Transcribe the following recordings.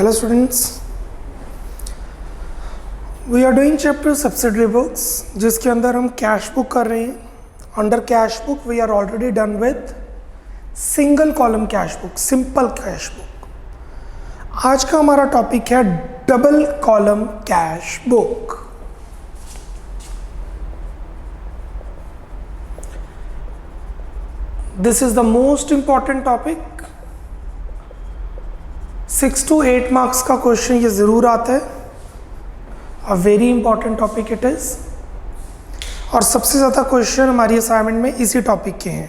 Hello students, we are doing chapter subsidiary books जिसके अंदर हम कैश बुक कर रहे हैं. Under cash book we are already done with single column cash book, simple cash book. आज का हमारा टॉपिक है double column cash book. This is the most important topic. 6 to 8 marks का क्वेश्चन ये ज़रूर आता है. A very important topic it is. और सबसे ज़्यादा क्वेश्चन हमारी असाइनमेंट में इसी टॉपिक के हैं.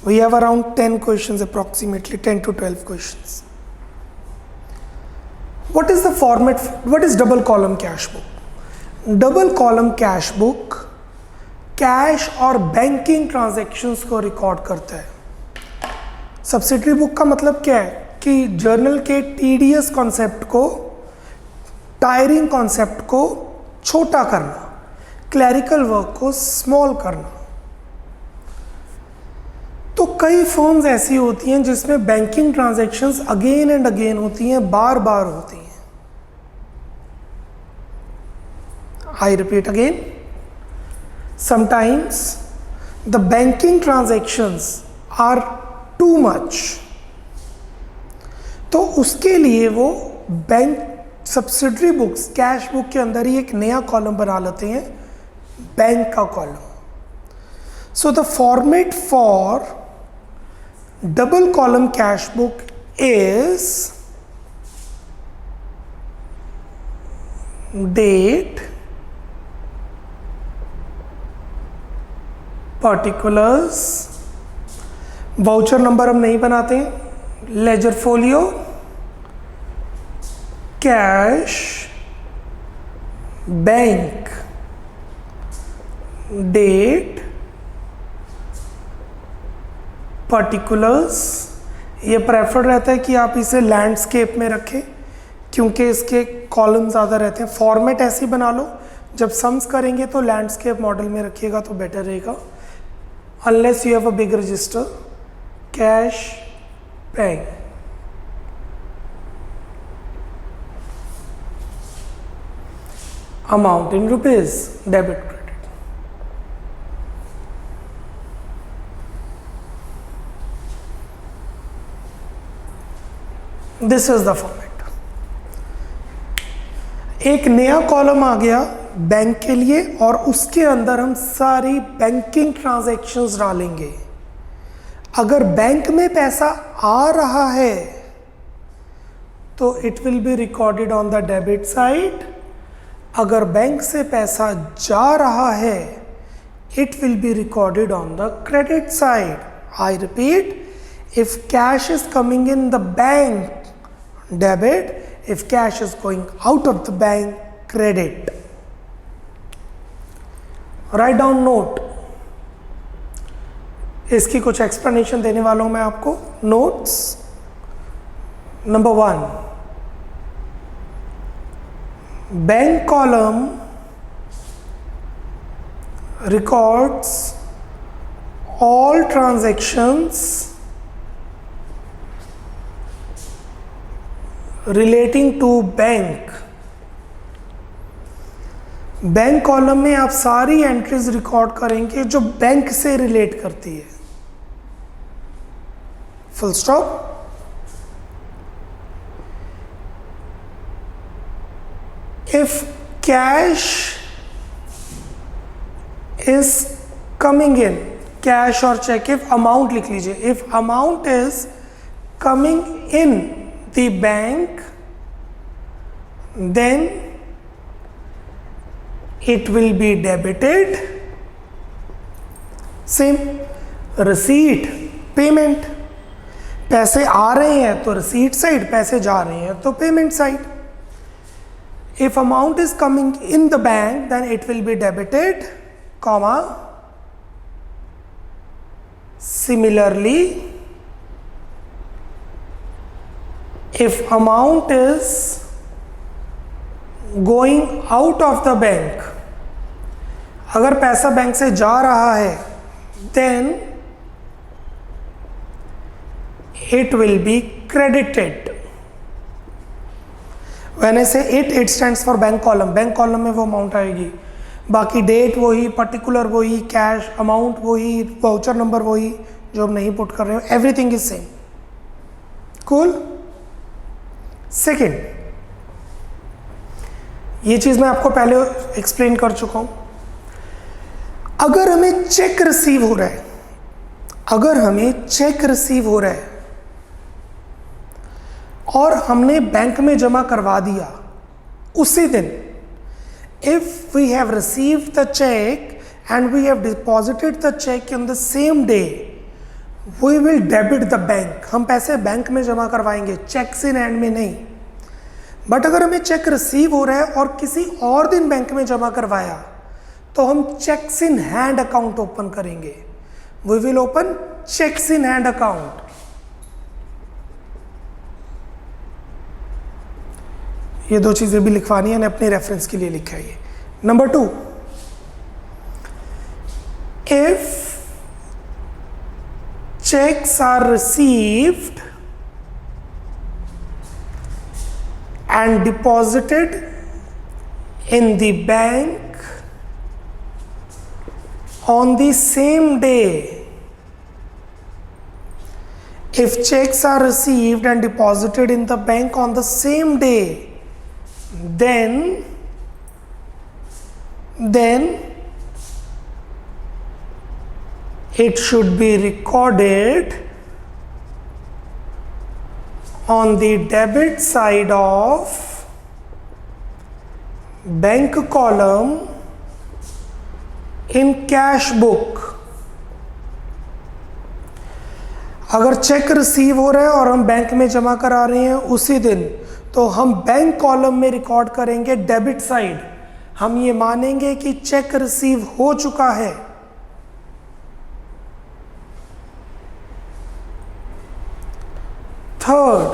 We have around 10 questions, approximately 10 to 12 questions. What is the format, what is double column cash book? Double column cash book cash और banking transactions को रिकॉर्ड करता है. सब्सिडरी बुक का मतलब क्या है कि जर्नल के टीडीएस कॉन्सेप्ट को, टायरिंग कॉन्सेप्ट को छोटा करना, क्लैरिकल वर्क को स्मॉल करना. तो कई फर्म्स ऐसी होती हैं जिसमें banking transactions again and again होती हैं, बार बार होती हैं. I repeat again, sometimes the banking transactions are too much. तो उसके लिए वो bank subsidiary books cash book के अंदर ही एक नया कॉलम बना लेते हैं, बैंक का column. So the format for double column cash book is date, particulars, voucher number हम नहीं बनाते हैं, ledger folio, cash, bank, date, particulars. ये प्रेफर्ड रहता है कि आप इसे लैंडस्केप में रखें क्योंकि इसके कॉलम ज़्यादा रहते हैं. फॉर्मेट ऐसे ही बना लो, जब सम्स करेंगे तो लैंडस्केप मॉडल में रखिएगा तो बेटर रहेगा. Unless you have a big register. Cash, bank. Amount in rupees, debit, credit. This is the format. एक नया कॉलम आ गया बैंक के लिए और उसके अंदर हम सारी बैंकिंग ट्रांजैक्शंस डालेंगे. अगर बैंक में पैसा आ रहा है तो it will be recorded on the debit side. अगर बैंक से पैसा जा रहा है it will be recorded on the credit side. I repeat, if cash is coming in the bank, debit. If cash is going out of the bank, credit. Write down note. इसकी कुछ explanation देने वाला हूं मैं आपको. Notes. Number 1, bank column records all transactions relating to bank. Bank column में आप सारी एंट्रीज रिकॉर्ड करेंगे जो बैंक से रिलेट करती है. Full stop. If cash is coming in, cash और चेक, if amount लिख लीजिए, if amount is coming in the bank then it will be debited. Same. receipt, payment. पैसे आ रहे हैं तो receipt साइड, पैसे जा रहे हैं तो payment side. If amount is coming in the bank, then it will be debited, comma. Similarly, if amount is going out of the bank, अगर पैसा बैंक से जा रहा है, then it will be credited. When I say it stands for bank column, bank column में वो amount आएगी, बाकी डेट वही, पर्टिकुलर वही, कैश अमाउंट वही, वाउचर नंबर वही जो हम नहीं पुट कर रहे हो, everything is same. Cool. Second, ये चीज मैं आपको पहले एक्सप्लेन कर चुका हूं, अगर हमें चेक रिसीव हो रहा है, अगर हमें चेक रिसीव हो रहा है और हमने बैंक में जमा करवा दिया उसी दिन, if we have received the cheque and we have deposited the cheque in the same day, we will debit the bank, हम पैसे बैंक में जमा करवाएंगे, चेक्स इन हैंड में नहीं। बट अगर हमें चेक रिसीव हो रहा है और किसी और दिन बैंक में जमा करवाया, तो हम cheques in hand account open करेंगे, we will open cheques in hand account. ये दो चीजें भी लिखवानी है, अपने रेफरेंस के लिए लिखा है ये। Number 2, if checks are received and deposited in the bank on the same day, if checks are received and deposited in the bank on the same day, then it should be recorded on the debit side of bank column in cash book। अगर check receive हो रहा है और हम bank में जमा करा रहे हैं उसी दिन, तो हम बैंक कॉलम में रिकॉर्ड करेंगे डेबिट साइड, हम ये मानेंगे कि चेक रिसीव हो चुका है। थर्ड,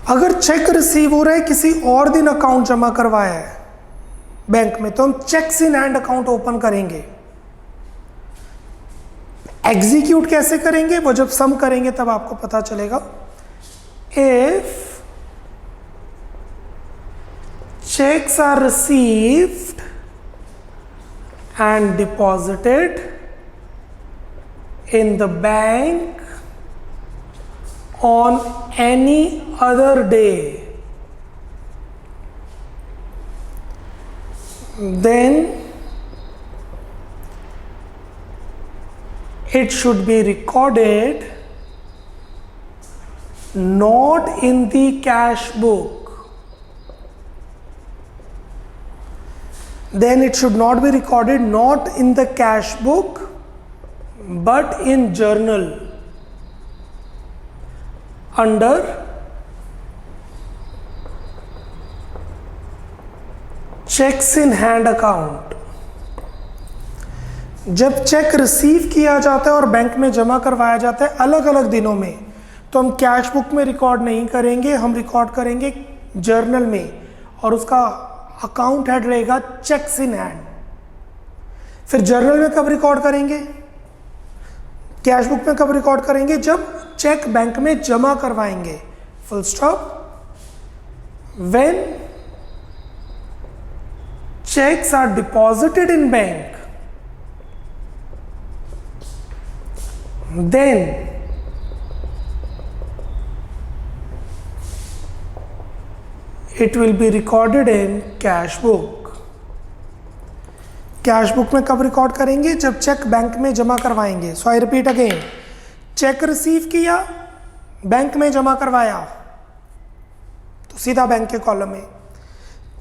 अगर चेक रिसीव हो रहा है किसी और दिन अकाउंट जमा करवाया है बैंक में, तो हम cheques in hand account open करेंगे। एग्जीक्यूट कैसे करेंगे, वो जब सम करेंगे तब आपको पता चलेगा। If cheques are received and deposited in the bank on any other day, then it should be recorded not in the cash book, then it should not be recorded not in the cash book but in journal under checks in hand account। जब cheque receive किया जाता है और bank में जमा करवाया जाता है अलग अलग दिनों में, तो हम कैश बुक में रिकॉर्ड नहीं करेंगे, हम रिकॉर्ड करेंगे जर्नल में, और उसका अकाउंट हेड रहेगा चेक्स इन हैंड। फिर जर्नल में कब रिकॉर्ड करेंगे, कैश बुक में कब रिकॉर्ड करेंगे, जब चेक बैंक में जमा करवाएंगे, full stop. When cheques are deposited in bank, then it will be recorded in cash book. Cash book में कब रिकॉर्ड करेंगे, जब चेक बैंक में जमा करवाएंगे। So I repeat again, cheque receive किया, बैंक में जमा करवाया, तो सीधा बैंक के कॉलम में।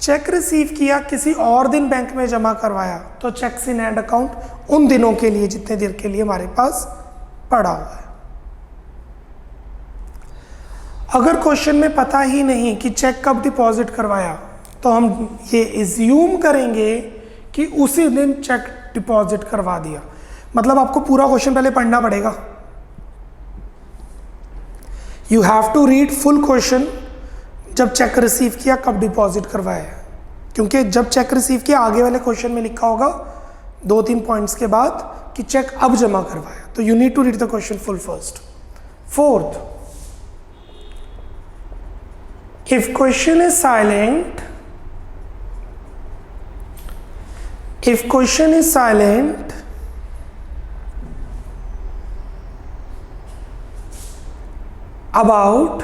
चेक रिसीव किया, किसी और दिन बैंक में जमा करवाया, तो चेक्स इन हैंड अकाउंट उन दिनों के लिए जितने देर के लिए हमारे पास पड़ा हुआ है। अगर क्वेश्चन में पता ही नहीं कि चेक कब डिपॉजिट करवाया, तो हम ये इज्यूम करेंगे कि उसी दिन चेक डिपॉजिट करवा दिया। मतलब आपको पूरा क्वेश्चन पहले पढ़ना पड़ेगा। You have to read full question, जब चेक रिसीव किया कब डिपॉजिट करवाया, क्योंकि जब चेक रिसीव किया आगे वाले क्वेश्चन में लिखा होगा 2-3 पॉइंट्स के बाद कि चेक अब जमा करवाया, तो you need to read the question full first. Fourth, If question is silent, about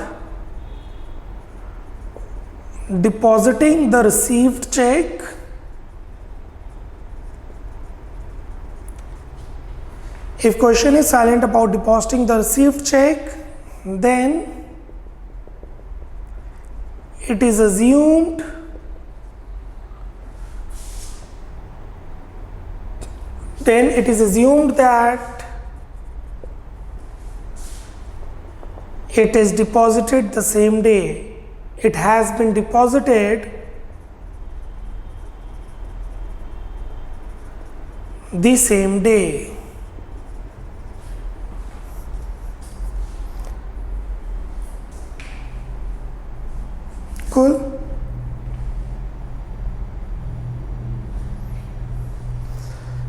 depositing the received check, if question is silent about depositing the received check, then it is assumed that it is deposited the same day. It has been deposited the same day. Cool?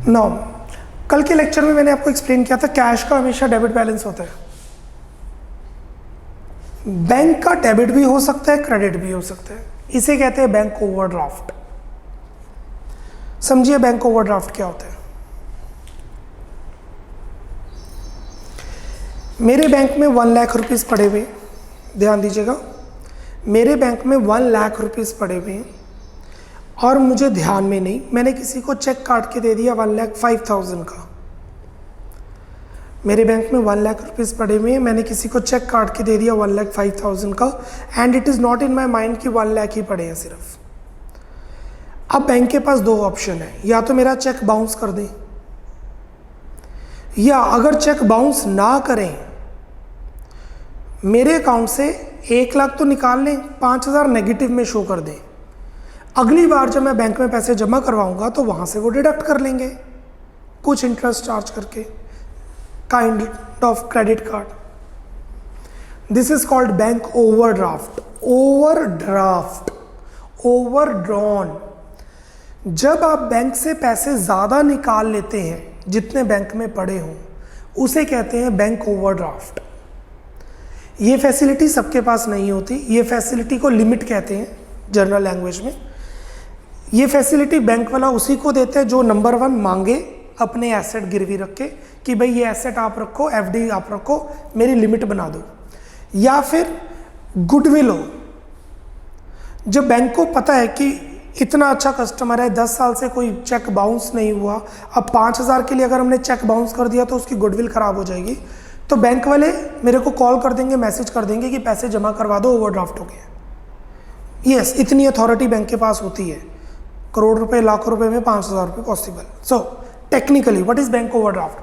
Now, कल के lecture में मैंने आपको explain किया था cash का हमेशा debit balance होता है। बैंक का डेबिट भी हो सकता है, क्रेडिट भी हो सकता है। इसे कहते हैं बैंक ओवरड्राफ्ट। समझिए बैंक ओवरड्राफ्ट क्या होता है। मेरे बैंक में 1 लाख रुपीस पड़े हुए, ध्यान दीजिएगा, मेरे बैंक में 1 लाख रुपीस पड़े हुए हैं और मुझे ध्यान में नहीं, मैंने किसी को चेक काट के दे दिया 1,05,000 का। मेरे बैंक में 1 लाख रुपीस पड़े हुए हैं, मैंने किसी को चेक काट के दे दिया 1,05,000 का, and it is not in my mind कि 1 लाख ही पड़े हैं सिर्फ। अब बैंक के पास 2 ऑप्शन है, या तो मेरा चेक बाउंस कर दें, या अगर चेक बाउंस ना करें, मेरे अकाउंट से 1 लाख तो निकाल लें, 5,000 नेगेटिव में शो कर दें। अगली बार जब मैं बैंक में पैसे जमा करवाऊंगा तो वहां से वो डिडक्ट कर लेंगे कुछ इंटरेस्ट चार्ज करके, kind of credit card. This is called bank overdraft. Overdrawn. जब आप बैंक से पैसे ज़्यादा निकाल लेते हैं जितने बैंक में पड़े हों, उसे कहते हैं बैंक ओवरड्राफ्ट। ये फैसिलिटी सबके पास नहीं होती, ये फैसिलिटी को लिमिट कहते हैं जनरल लैंग्वेज में। ये फैसिलिटी बैंक वाला उसी को देते हैं जो नंबर 1 मांगे अपने एसेट गिरवी रख के कि भाई ये एसेट आप रखो, एफडी आप रखो, मेरी लिमिट बना दो। या फिर गुडविल हो, जब बैंक को पता है कि इतना अच्छा कस्टमर है, 10 साल से कोई चेक बाउंस नहीं हुआ, अब 5,000 के लिए अगर हमने चेक बाउंस कर दिया तो उसकी गुडविल खराब हो जाएगी, तो बैंक वाले मेरे को कॉल कर देंगे, मैसेज कर देंगे कि पैसे जमा करवा दो, ओवरड्राफ्ट हो गया। यस, इतनी अथॉरिटी बैंक के पास होती है। करोड़ रुपए, लाख रुपए में 5,000 रुपये possible. So technically what is bank overdraft?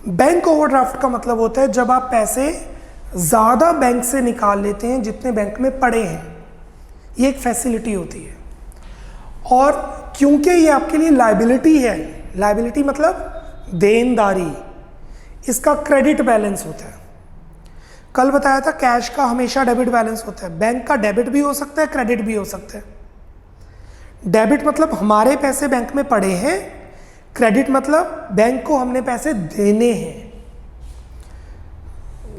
Bank overdraft का मतलब होता है जब आप पैसे ज़्यादा बैंक से निकाल लेते हैं जितने बैंक में पड़े हैं। ये एक फैसिलिटी होती है, और क्योंकि ये आपके लिए लायबिलिटी है, लायबिलिटी मतलब देनदारी, इसका क्रेडिट बैलेंस होता है। कल बताया था कैश का हमेशा डेबिट बैलेंस होता है, बैंक का डेबिट भी हो सकता है, क्रेडिट भी हो सकता है। डेबिट मतलब हमारे पैसे बैंक में पड़े हैं, क्रेडिट मतलब बैंक को हमने पैसे देने हैं।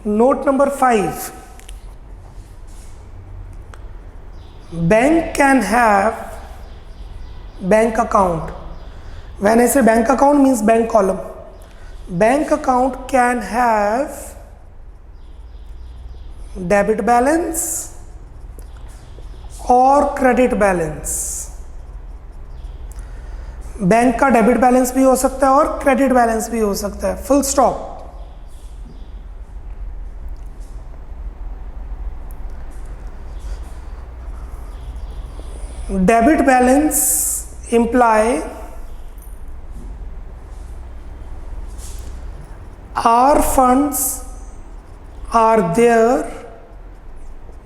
Note number 5, bank can have bank account. When I say bank account means bank column. Bank account can have debit balance और क्रेडिट बैलेंस। बैंक का डेबिट बैलेंस भी हो सकता है और क्रेडिट बैलेंस भी हो सकता है, full stop. Debit balance imply our funds are there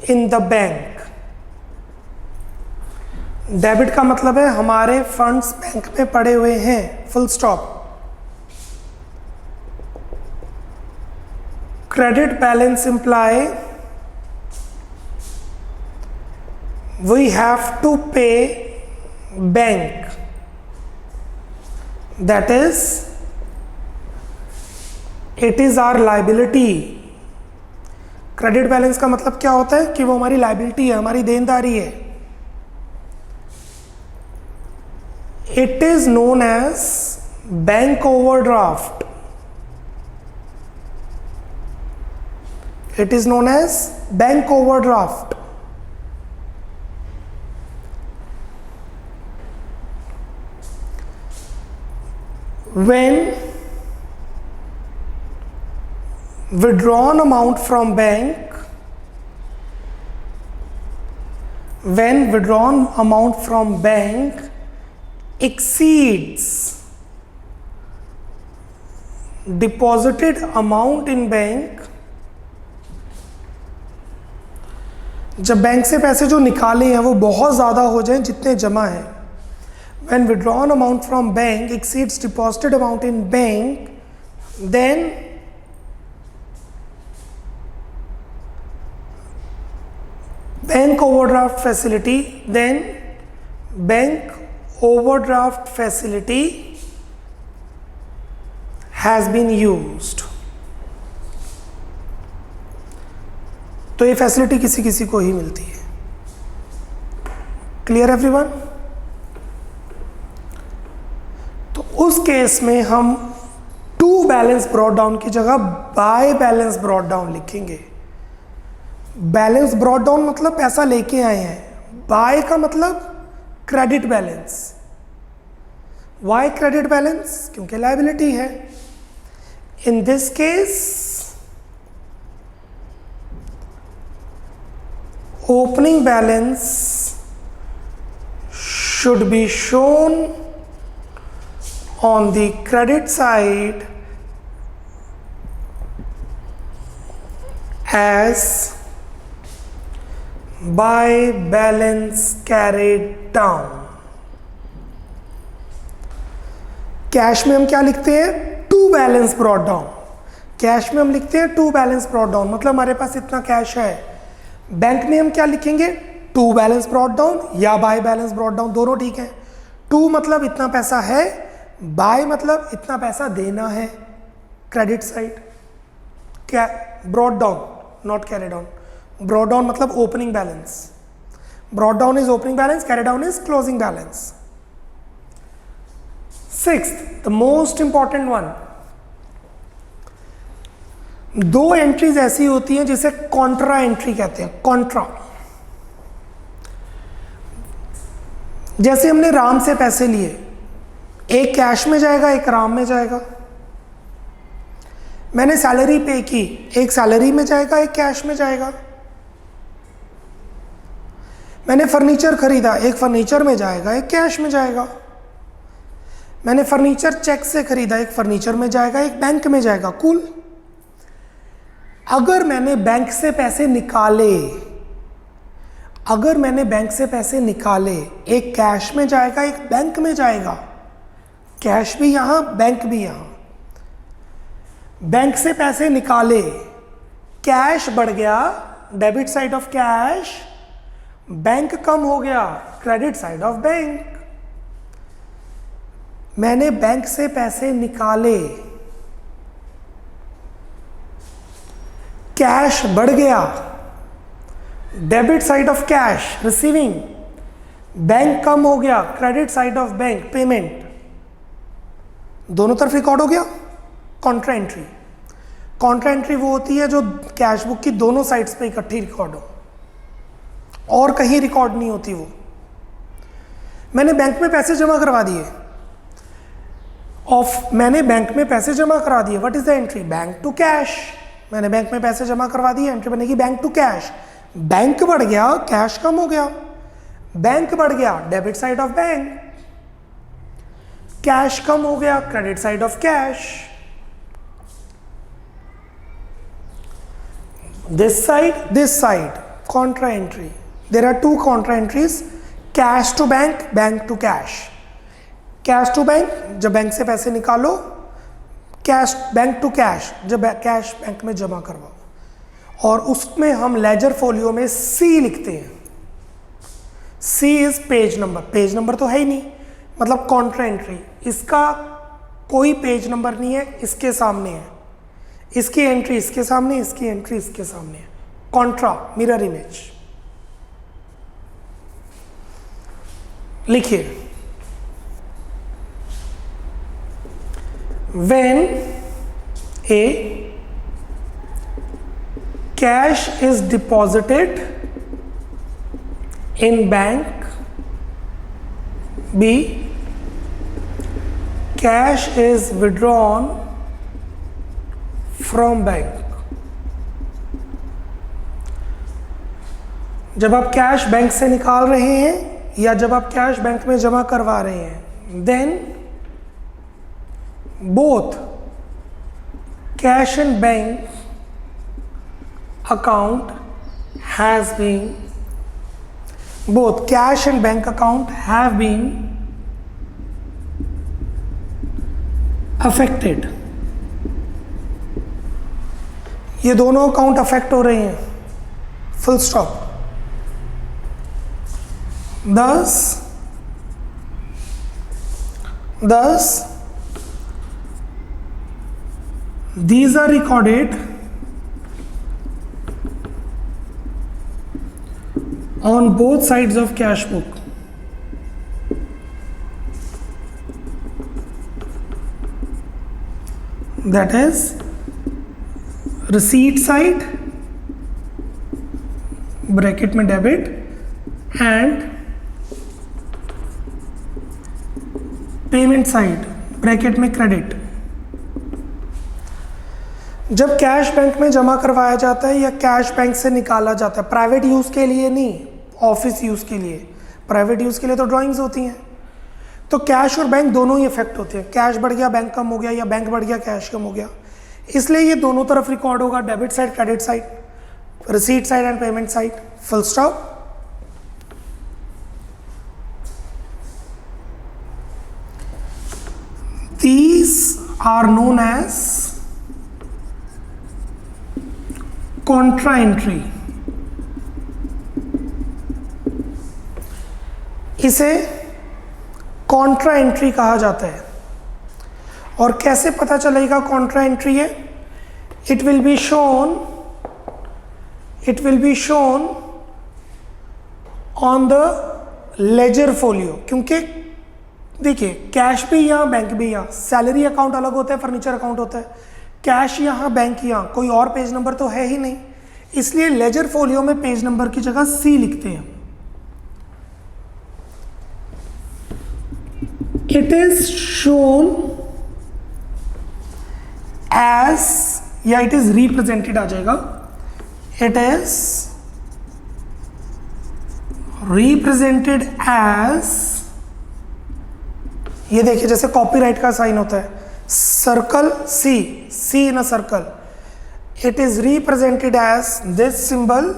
in the bank। Debit का मतलब है हमारे फंड्स बैंक में पड़े हुए हैं, full stop. Credit balance imply we have to pay bank, that is it is our liability credit balance का मतलब क्या होता है कि वो हमारी लायबिलिटी है, हमारी देनदारी है। It is known as bank overdraft. It is known as bank overdraft. When withdrawn amount from bank, when withdrawn amount from bank exceeds deposited amount in bank, जब बैंक से पैसे जो निकाले हैं वो बहुत ज़्यादा हो जाएं जितने जमा हैं, when withdrawn amount from bank exceeds deposited amount in bank, then bank overdraft facility has been used। तो ये फैसिलिटी किसी किसी को ही मिलती है। Clear everyone? तो उस केस में हम टू बैलेंस ब्रॉट डाउन की जगह बाय बैलेंस ब्रॉट डाउन लिखेंगे। बैलेंस ब्रॉट डाउन मतलब पैसा लेके आए हैं, बाय का मतलब credit balance. Why credit balance? क्योंकि लायबिलिटी है। In this case opening balance should be shown on the credit side as by balance carried down। Cash में हम क्या लिखते हैं? To balance brought down. Cash में हम लिखते हैं टू बैलेंस ब्रॉट डाउन, मतलब हमारे पास इतना कैश है। बैंक में हम क्या लिखेंगे? टू बैलेंस ब्रॉट डाउन या बाय बैलेंस ब्रॉट डाउन, दोनों ठीक है। टू मतलब इतना पैसा है, बाय मतलब इतना पैसा देना है। क्रेडिट साइड क्या? Brought down, not carry down. Brought down मतलब opening balance. Brought down is opening balance, carry down is closing balance. Sixth, the most important one, दो एंट्रीज ऐसी होती हैं जिसे कॉन्ट्रा एंट्री कहते हैं। कॉन्ट्रा, जैसे हमने राम से पैसे लिए, एक कैश में जाएगा, एक राम में जाएगा। मैंने सैलरी पे की, एक सैलरी में जाएगा, एक कैश में जाएगा। मैंने फर्नीचर खरीदा, एक फर्नीचर में जाएगा, एक कैश में जाएगा। मैंने फर्नीचर चेक से खरीदा, एक फर्नीचर में जाएगा, एक बैंक में जाएगा। कूल। अगर मैंने बैंक से पैसे निकाले, एक कैश में जाएगा, एक बैंक में जाएगा। कैश भी यहां, बैंक भी यहां। बैंक से पैसे निकाले, कैश बढ़ गया, debit side of cash. Bank कम हो गया, क्रेडिट साइड ऑफ बैंक। मैंने बैंक से पैसे निकाले, कैश बढ़ गया, debit side of cash receiving. Bank कम हो गया, credit side of bank payment. दोनों तरफ रिकॉर्ड हो गया। Contra entry. कॉन्ट्रा एंट्री वो होती है जो कैश बुक की दोनों साइड्स पे इकट्ठी रिकॉर्ड हो, और कहीं रिकॉर्ड नहीं होती वो। मैंने बैंक में पैसे जमा करवा दिए, मैंने बैंक में पैसे जमा करा दिए। What is the entry? Bank to cash. मैंने बैंक में पैसे जमा करवा दिए, एंट्री बनेगी बैंक टू कैश। बैंक बढ़ गया, कैश कम हो गया। बैंक बढ़ गया, debit side of bank. Cash कम हो गया, credit side of cash. this side contra entry. There are two contra entries, cash to bank, bank to cash. Cash to bank, जब बैंक से पैसे निकालो। कैश बैंक टू कैश, जब cash bank में जमा करवाओ। और उसमें हम लेजर फोलियो में सी लिखते हैं। C is page number. Page number तो है ही नहीं, मतलब कॉन्ट्रा एंट्री। इसका कोई पेज नंबर नहीं है, इसके सामने है। इसकी एंट्री इसके सामने, इसकी एंट्री इसके सामने है। Contra, mirror image. लिखिए, when a cash is deposited in bank, b cash is withdrawn from bank। जब आप कैश बैंक से निकाल रहे हैं या जब आप कैश बैंक में जमा करवा रहे हैं, then both cash and bank account has been affected। ये दोनों अकाउंट अफेक्ट हो रहे हैं, full stop. thus these are recorded on both sides of cash book। that is receipt side bracket में debit and payment side bracket में credit. जब cash bank में जमा करवाया जाता है या कैश बैंक से निकाला जाता है, प्राइवेट यूज़ के लिए नहीं, ऑफिस यूज़ के लिए। प्राइवेट यूज़ के लिए तो ड्राइंग्स होती हैं, तो कैश और बैंक दोनों ही इफेक्ट होते हैं। कैश बढ़ गया बैंक कम हो गया, या बैंक बढ़ गया कैश कम हो गया, इसलिए ये दोनों तरफ रिकॉर्ड होगा, debit side credit side, receipt side and payment side, full stop. These are known as contra entry। इसे कॉन्ट्रा एंट्री कहा जाता है। और कैसे पता चलेगा कॉन्ट्रा एंट्री है? It will be shown on the ledger folio. क्योंकि देखिए, कैश भी यहाँ, बैंक भी यहाँ, सैलरी अकाउंट अलग होता है, फर्नीचर अकाउंट होता है, कैश यहाँ, बैंक यहाँ, कोई और पेज नंबर तो है ही नहीं, इसलिए लेजर फोलियो में पेज नंबर की जगह सी लिखते हैं। इट इज शोन एज, या इट इज रिप्रेजेंटेड आ जाएगा, इट इज रिप्रेजेंटेड एज, ये देखिए जैसे कॉपीराइट का साइन होता है, circle C, C in a circle, it is represented as this symbol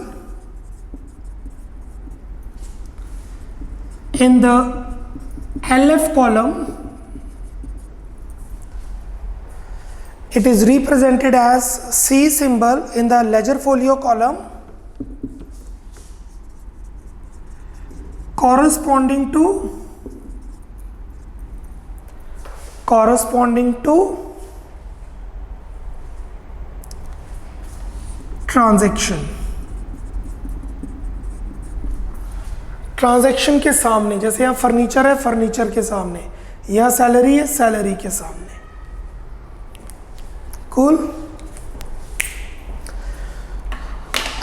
in the LF column, it is represented as C symbol in the ledger folio column corresponding to transaction। Transaction के सामने, जैसे यहाँ furniture है, furniture के सामने, यहाँ salary है, salary के सामने। कूल।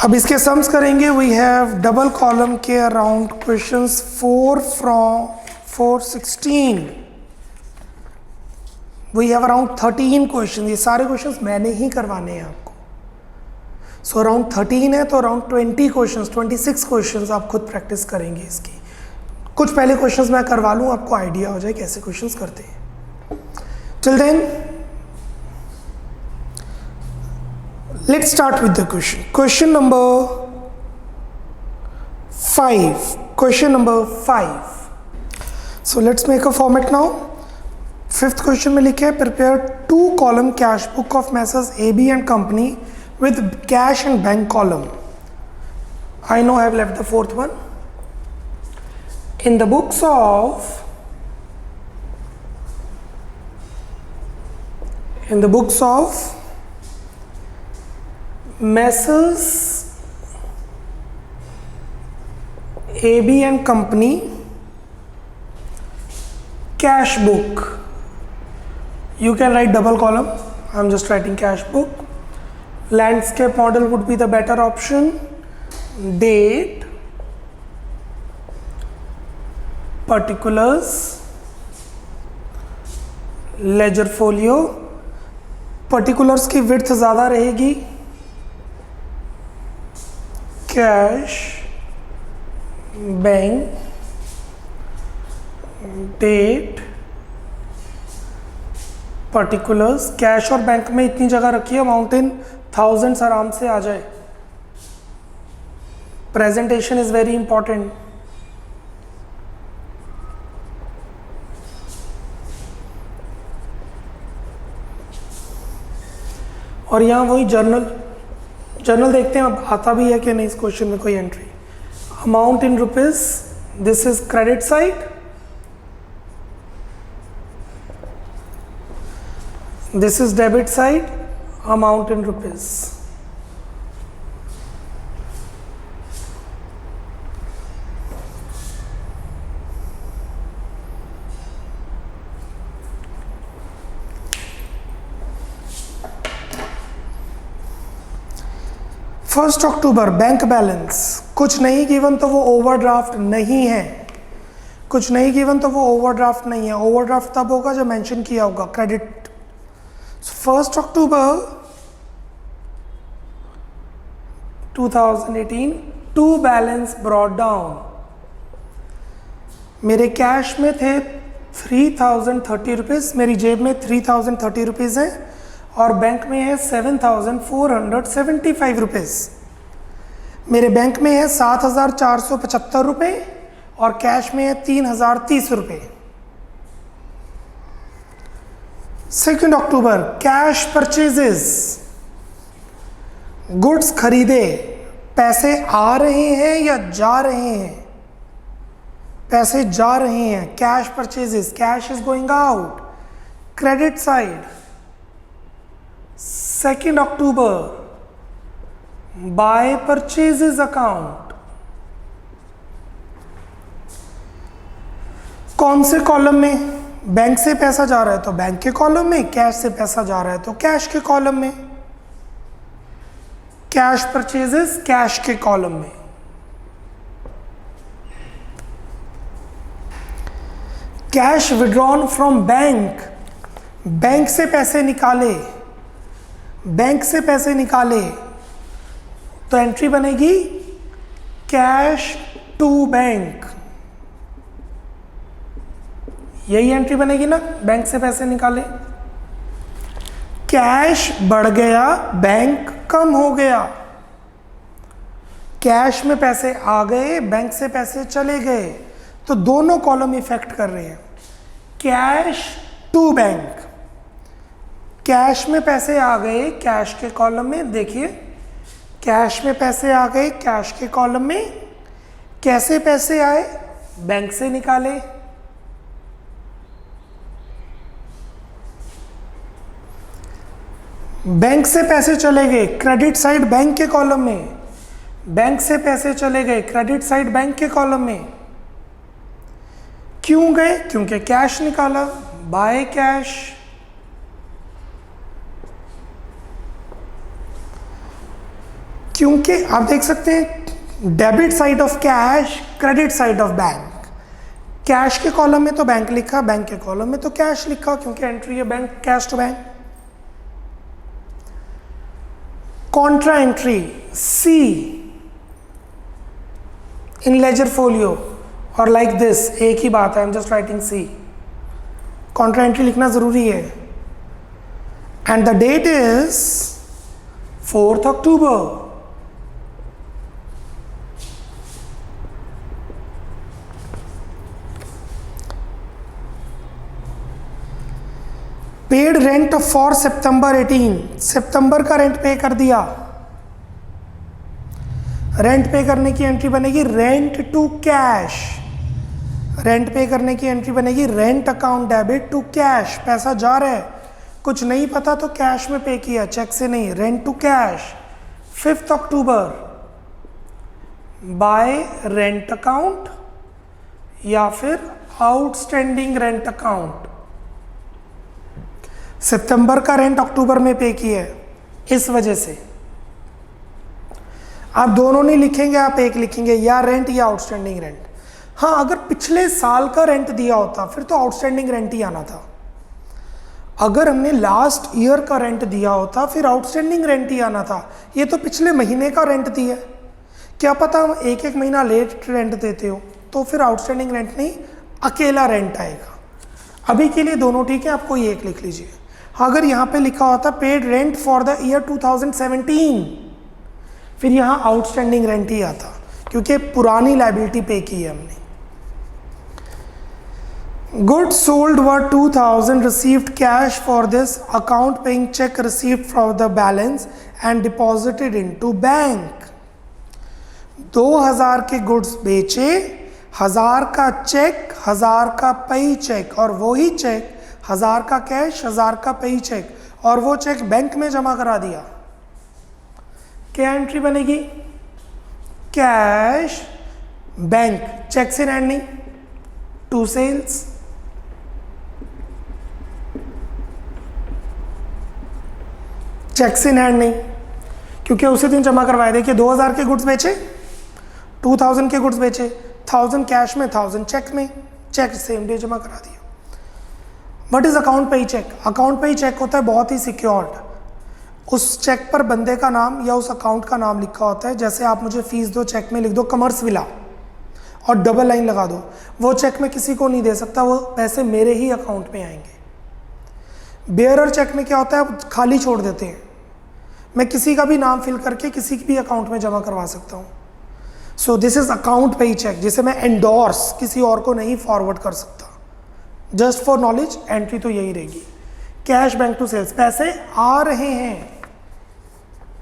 अब इसके सम्स करेंगे। वी हैव डबल कॉलम के around questions 4 from 416। We have around 13 question. ये सारे क्वेश्चंस मैंने ही करवाने हैं आपको। सो अराउंड 13 है, तो अराउंड 20 क्वेश्चंस, 26 क्वेश्चंस आप खुद प्रैक्टिस करेंगे इसकी। कुछ पहले क्वेश्चंस मैं करवा लूँ, आपको आइडिया हो जाए कैसे क्वेश्चंस करते हैं। Till then let's start with the question. Question number 5। So let's make a format now. 5th question में लिखे है, prepare 2 column cash book of messrs AB and company with cash and bank column। I know I have left the 4th one। In the books of Messrs AB and company cash book. You can write double column. I'm just writing cash book. Landscape model would be the better option. Date, particulars, ledger folio. Particulars की width ज़्यादा रहेगी. Cash, bank, date, particulars. Cash और bank में इतनी जगह रखिए amount in thousands आराम से आ जाए. Presentation is very important. और यहाँ वही जर्नल देखते हैं अब आता भी है कि नहीं इस क्वेश्चन में कोई entry. Amount in rupees, this is credit side, this is debit side. Amount in rupees. First October bank balance. कुछ नहीं गिवन तो वो ओवरड्राफ्ट नहीं है. कुछ नहीं गिवन तो वो ओवरड्राफ्ट नहीं है. ओवरड्राफ्ट तब होगा जब मेंशन किया होगा credit. First October 2018 to balance brought down. मेरे कैश में थे 3030 रुपीज़, मेरी जेब में 3030 रुपीज़ है और बैंक में है 7475 रुपीज़. मेरे बैंक में है 7475 रुपये और कैश में है 3030 रुपये. सेकेंड अक्टूबर कैश परचेजेस. गुड्स खरीदे. पैसे आ रहे हैं या जा रहे हैं? पैसे जा रहे हैं. Cash purchases, cash is going out. Credit side. Second October by purchases account. कौन से कॉलम में? बैंक से पैसा जा रहा है तो बैंक के कॉलम में, कैश से पैसा जा रहा है तो कैश के कॉलम में. कैश परचेजेस कैश के कॉलम में. Cash withdrawn from bank. Bank से पैसे निकाले. बैंक से पैसे निकाले तो एंट्री बनेगी कैश टू बैंक. यही एंट्री बनेगी ना, बैंक से पैसे निकाले. कैश बढ़ गया, बैंक कम हो गया. कैश में पैसे आ गए, बैंक से पैसे चले गए, तो दोनों कॉलम इफेक्ट कर रहे हैं. Cash to bank. कैश में पैसे आ गए कैश के कॉलम में. देखिए कैश में पैसे आ गए कैश के कॉलम में. कैसे पैसे आए? बैंक से निकाले. बैंक से पैसे चले गए क्रेडिट साइड बैंक के कॉलम में. बैंक से पैसे चले गए क्रेडिट साइड बैंक के कॉलम में. क्यों गए? क्योंकि कैश निकाला. By cash. क्योंकि आप देख सकते हैं debit side of cash, credit side of bank. Cash के कॉलम में तो बैंक लिखा, बैंक के कॉलम में तो कैश लिखा क्योंकि एंट्री है bank, cash to bank. Contra entry C in ledger folio और लाइक दिस, एक ही बात है. I am just writing C. Contra entry लिखना जरूरी है. And the date is 4th October. Paid rent for September 18. सितंबर का रेंट पे कर दिया. रेंट पे करने की एंट्री बनेगी रेंट टू कैश. रेंट पे करने की एंट्री बनेगी rent account debit to cash. पैसा जा रहा है, कुछ नहीं पता तो कैश में पे किया, चेक से नहीं. Rent to cash. 5th October by rent account या फिर आउटस्टैंडिंग रेंट अकाउंट। सितंबर का रेंट अक्टूबर में पे किया है, इस वजह से आप दोनों नहीं लिखेंगे, आप एक लिखेंगे, या रेंट या आउटस्टैंडिंग रेंट। हाँ, अगर पिछले साल का रेंट दिया होता फिर तो आउटस्टैंडिंग रेंट ही आना था। अगर हमने लास्ट ईयर का रेंट दिया होता फिर आउटस्टैंडिंग रेंट ही आना था। ये तो पिछले महीने का रेंट दिया है, क्या पता हम एक एक महीना लेट रेंट देते हो तो फिर आउटस्टैंडिंग रेंट नहीं, अकेला रेंट आएगा। अभी के लिए दोनों ठीक है, आपको ये एक लिख लीजिए। अगर यहाँ पे लिखा होता paid rent for the year 2017, फिर यहाँ आउटस्टैंडिंग रेंट ही आता, क्योंकि पुरानी लायबिलिटी पे की है हमने। Goods sold were 2000, received cash for this, account paying check received from the balance and deposited into bank। 2000 के गुड्स बेचे, 1000 का चेक, 1000 का पेई चेक, और वही चेक 1000 का कैश, 1000 का पेई चेक, और वो चेक बैंक में जमा करा दिया। क्या एंट्री बनेगी? कैश बैंक, चेक से हैंड नहीं, to sales. Cheque in hand नहीं, क्योंकि उसी दिन जमा करवाए। देखिए 2000 के गुड्स बेचे, 2000 के गुड्स बेचे, 1000 कैश में, 1000 चेक में, चेक सेम डे जमा करा दिया। व्हाट इज अकाउंट पे चेक? अकाउंट पे चेक होता है बहुत ही सिक्योर्ड। उस चेक पर बंदे का नाम या उस अकाउंट का नाम लिखा होता है। जैसे आप मुझे फीस दो, चेक में लिख दो कमर्स विला और डबल लाइन लगा दो, वो चेक मैं किसी को नहीं दे सकता, वो पैसे मेरे ही अकाउंट में आएंगे। बेयरर चेक में क्या होता है, आप खाली छोड़ देते हैं, मैं किसी का भी नाम फिल करके किसी भी अकाउंट में जमा करवा सकता हूँ। सो दिस इज अकाउंट पे चेक, जिसे मैं एंडोर्स किसी और को नहीं फॉरवर्ड कर सकता। जस्ट फॉर नॉलेज, एंट्री तो यही रहेगी। कैश बैंक टू सेल्स, पैसे आ रहे हैं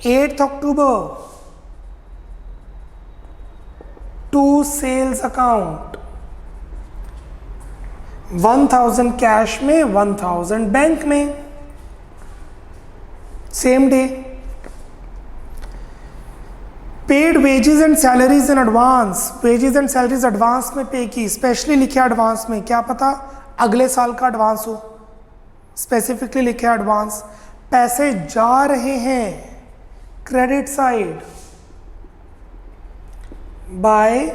8 अक्टूबर टू सेल्स अकाउंट, 1000 कैश में, 1000 बैंक में, same day. Paid wages and salaries in advance, wages and salaries advance में पे की, स्पेशली लिखे एडवांस में, क्या पता अगले साल का एडवांस हो, स्पेसिफिकली लिखे एडवांस। पैसे जा रहे हैं credit side by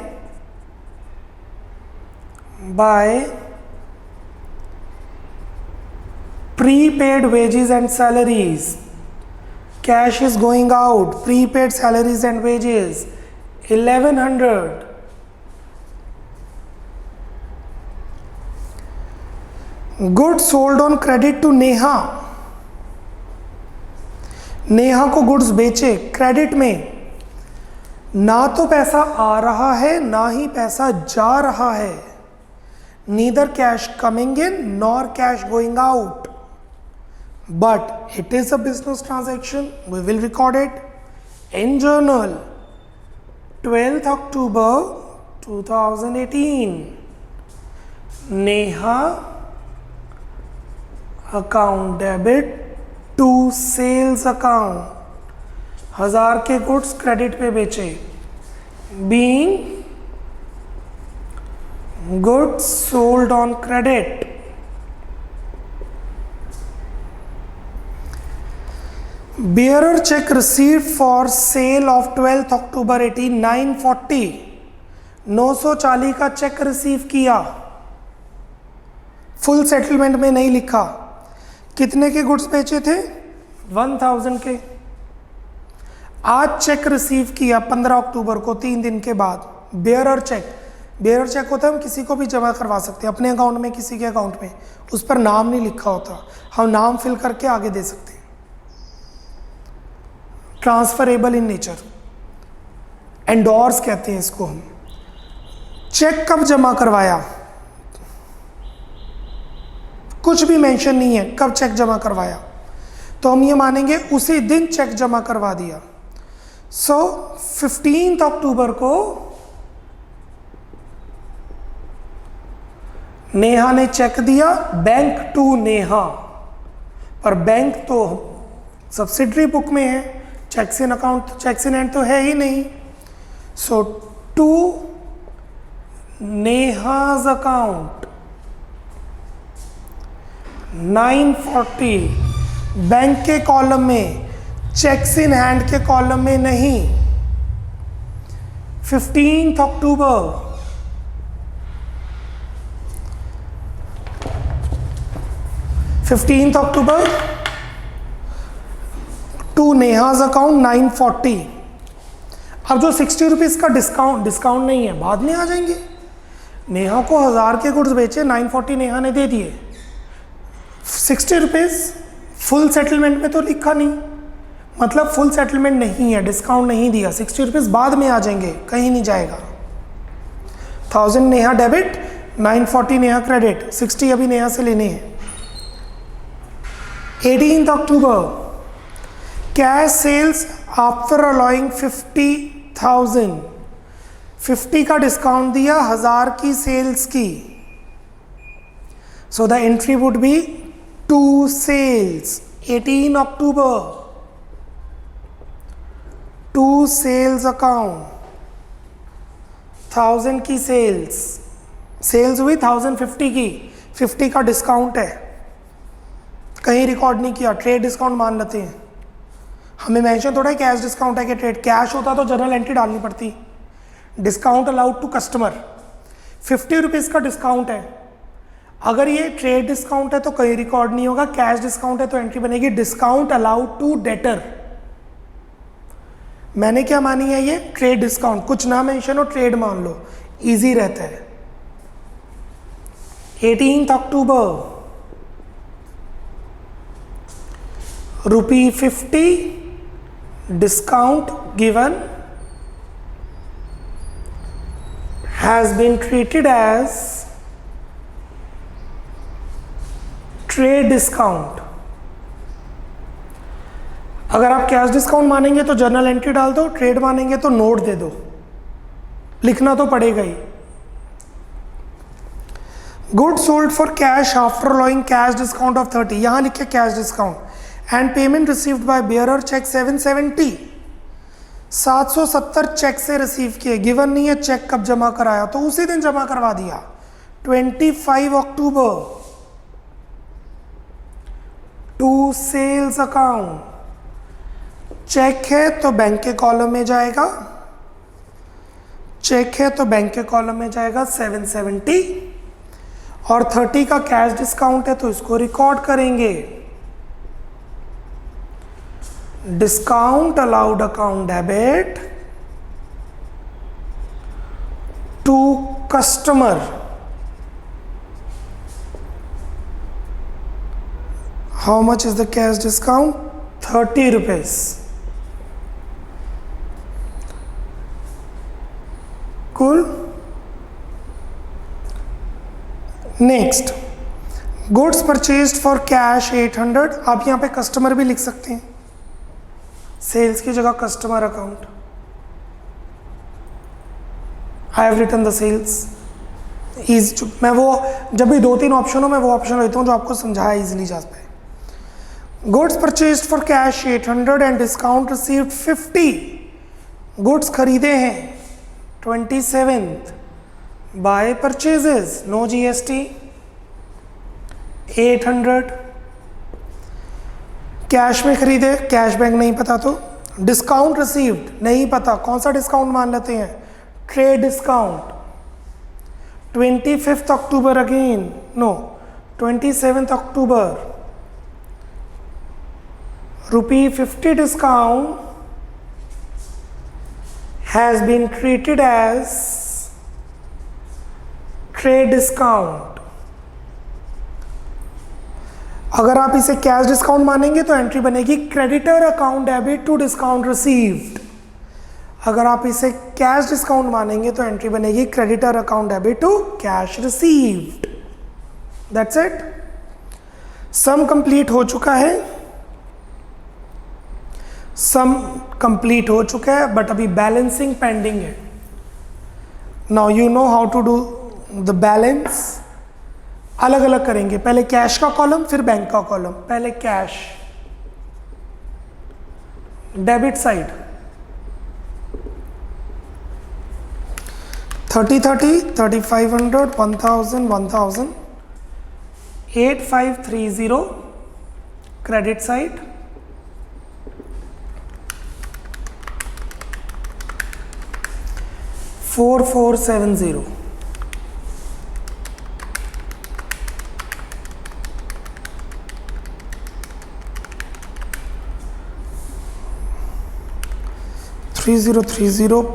prepaid wages and salaries. Cash is going out, prepaid salaries and wages 1100। Goods sold on credit to Neha, Neha को गुड्स बेचे क्रेडिट में, ना तो पैसा आ रहा है ना ही पैसा जा रहा है, neither cash coming in nor cash going out, but it is a business transaction, we will record it in journal. 12th October 2018, Neha account debit to sales account, 1000 के गुड्स क्रेडिट पे बेचे, being goods sold on credit. bearer check received for sale of 12th October 18, 940, 940 का check receive किया, full settlement में नहीं लिखा। कितने के गुड्स बेचे थे? 1000 के। आज चेक रिसीव किया 15 अक्टूबर को, 3 दिन के बाद। बेयरर चेक, बेयरर चेक होता है हम किसी को भी जमा करवा सकते हैं, अपने अकाउंट में, किसी के अकाउंट में, उस पर नाम नहीं लिखा होता, हम नाम फिल करके आगे दे सकते हैं। ट्रांसफरेबल इन नेचर, एंडोर्स कहते हैं इसको हम। चेक कब जमा करवाया, कुछ भी मेंशन नहीं है कब चेक जमा करवाया, तो हम ये मानेंगे उसी दिन चेक जमा करवा दिया। सो 15th अक्टूबर को नेहा ने चेक दिया बैंक टू नेहा, पर बैंक तो सब्सिडरी बुक में है, checks in account, checks in hand तो है ही नहीं। सो टू नेहाज अकाउंट 940, बैंक के कॉलम में, चेक्स इन हैंड के कॉलम में नहीं। 15 अक्टूबर, 15 अक्टूबर टू नेहाज अकाउंट 940। अब जो 60 रुपीज़ का डिस्काउंट नहीं है, बाद में आ जाएंगे। नेहा को 1000 के गुड्स बेचे, 940 नेहा ने दे दिए। 60 रुपीज़ फुल सेटलमेंट में तो लिखा नहीं, मतलब फुल सेटलमेंट नहीं है, डिस्काउंट नहीं दिया। 60 रुपीज़ बाद में आ जाएंगे, कहीं नहीं जाएगा। 1000 नेहा डेबिट, 940 नेहा क्रेडिट, 60 अभी नेहा से लेने हैं। 18 October, cash sales after allowing 50,000, 50 का डिस्काउंट दिया 1000 की सेल्स की। So the entry would be to sales. 18 October, to sales account, 1000 की सेल्स हुई 1050 की, 50 का डिस्काउंट है, कहीं रिकॉर्ड नहीं किया, ट्रेड डिस्काउंट मान लेते हैं। हमें मेंशन थोड़ा है कैश डिस्काउंट है कि ट्रेड, कैश होता तो जर्नल एंट्री डालनी पड़ती। Discount allowed to customer, 50 rupees का डिस्काउंट है। अगर ये ट्रेड डिस्काउंट है तो कहीं रिकॉर्ड नहीं होगा, कैश डिस्काउंट है तो एंट्री बनेगी डिस्काउंट अलाउड टू डेटर। मैंने क्या मानी है, ये ट्रेड डिस्काउंट, कुछ ना मेंशन हो ट्रेड मान लो, इजी रहता है। 18 अक्टूबर, ₹50 discount given has been treated as trade discount। अगर आप कैश डिस्काउंट मानेंगे तो जर्नल एंट्री डाल दो, ट्रेड मानेंगे तो नोट दे दो, लिखना तो पड़ेगा ही। Good sold for cash after allowing cash discount of 30, यहां लिखे cash discount, and payment received by bearer cheque 770, 770 cheque से रिसीव किए। गिवन नहीं है चेक कब जमा कराया, तो उसी दिन जमा करवा दिया। 25 अक्टूबर, टू सेल्स अकाउंट, चेक है तो बैंक के कॉलम में जाएगा, चेक है तो बैंक के कॉलम में जाएगा 770, और 30 का कैश डिस्काउंट है तो इसको रिकॉर्ड करेंगे। Discount allowed account debit to customer, how much is the cash discount, 30 rupees. Cool. Next, goods purchased for cash 800, आप यहां पे कस्टमर भी लिख सकते हैं, सेल्स की जगह customer account. I have written the sales is, मैं वो जब भी 2-3 ऑप्शन हो मैं वो ऑप्शन लेता हूँ जो आपको समझाया इजीली जा पाए। Goods purchased for cash 800 and discount received 50, goods खरीदे हैं 27th, by purchases no GST 800, cash में खरीदे, कैश बैंक नहीं पता तो डिस्काउंट रिसीव्ड नहीं पता, कौन सा डिस्काउंट मान लेते हैं, trade discount. 25 October again, no 27 October, ₹50 discount has been treated as trade discount। अगर आप इसे कैश डिस्काउंट मानेंगे तो एंट्री बनेगी creditor account debit to discount received. अगर आप इसे कैश डिस्काउंट मानेंगे तो एंट्री बनेगी creditor account debit to cash received. That's it. Sum complete हो चुका है, सम कंप्लीट हो चुका है, बट अभी बैलेंसिंग पेंडिंग है। Now you know how to do the balance. अलग अलग करेंगे, पहले कैश का कॉलम फिर बैंक का कॉलम। पहले cash, debit side 30, 30, 3500, 1000, 1000, 8530 credit side, 4470.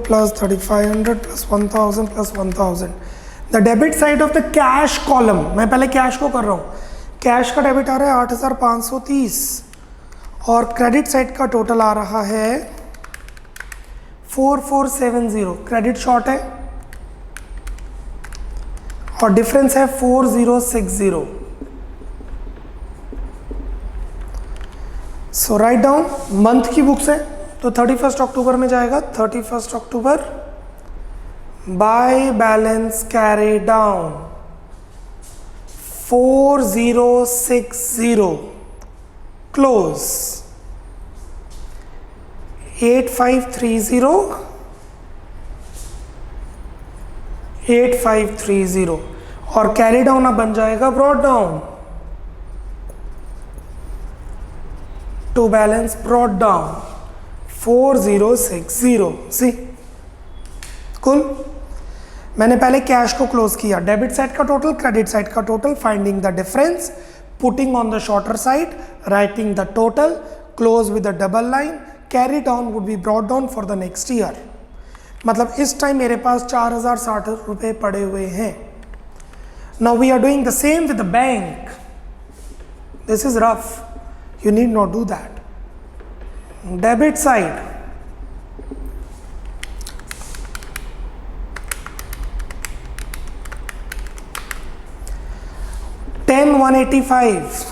plus 3500 plus 1000 plus 1000. The debit side of the cash column, मैं पहले कैश को कर रहा हूँ, कैश का डेबिट आ रहा है 8530 और क्रेडिट साइड का टोटल आ रहा है 4470. क्रेडिट शॉर्ट है और डिफरेंस है 4060. सो राइट डाउन मंथ की बुक्स है तो 31 अक्टूबर में जाएगा. 31 October by balance carry down 4060 close 8530 और कैरी डाउन अब बन जाएगा brought down to balance brought down 4060. See कुल मैंने पहले कैश को क्लोज किया, डेबिट साइड का टोटल, क्रेडिट साइड का total, finding the difference, putting on the shorter side, writing the total, close with the double line, carry down would be brought down for the next year. मतलब इस time मेरे पास 4060 रुपए पड़े हुए हैं. Now we are doing the same with the bank. This is rough, you need not do that. Debit side $10,185.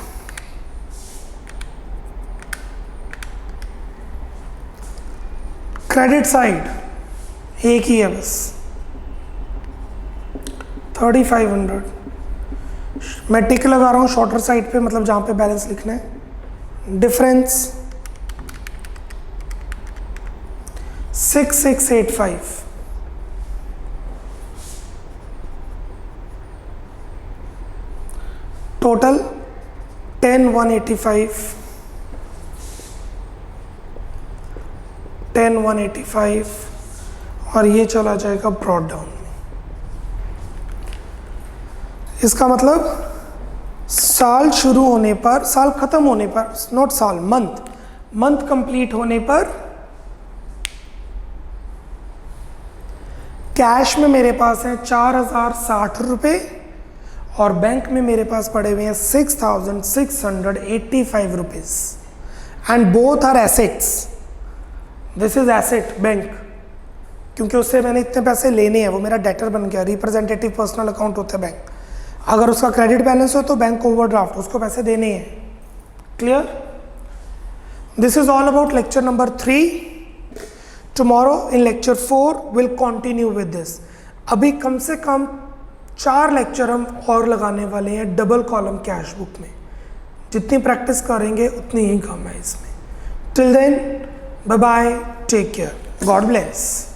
Credit side एक ही है बस 3500. मैं टिक लगा रहा हूँ शॉर्टर साइड पे, मतलब जहाँ पे बैलेंस लिखना है. डिफरेंस 6685. टोटल 10,185. 10,185 और ये चला जाएगा ब्रॉड डाउन में. इसका मतलब साल शुरू होने पर, साल खत्म होने पर, नॉट साल, मंथ कंप्लीट होने पर कैश में मेरे पास है 4060 रुपये और बैंक में मेरे पास पड़े हुए हैं 6685 rupees and both are assets. This is asset bank, क्योंकि उससे मैंने इतने पैसे लेने हैं, वो मेरा डेटर बन गया. रिप्रेजेंटेटिव पर्सनल अकाउंट होता है बैंक. अगर उसका क्रेडिट बैलेंस हो तो बैंक ओवरड्राफ्ट, उसको पैसे देने हैं. Clear? This is all about lecture number 3. Tomorrow in lecture 4 will continue with this. अभी कम से कम 4 लेक्चर हम और लगाने वाले हैं डबल कॉलम कैश बुक में. जितनी प्रैक्टिस करेंगे उतनी ही कम है इसमें. Till then, bye bye, take care, God bless.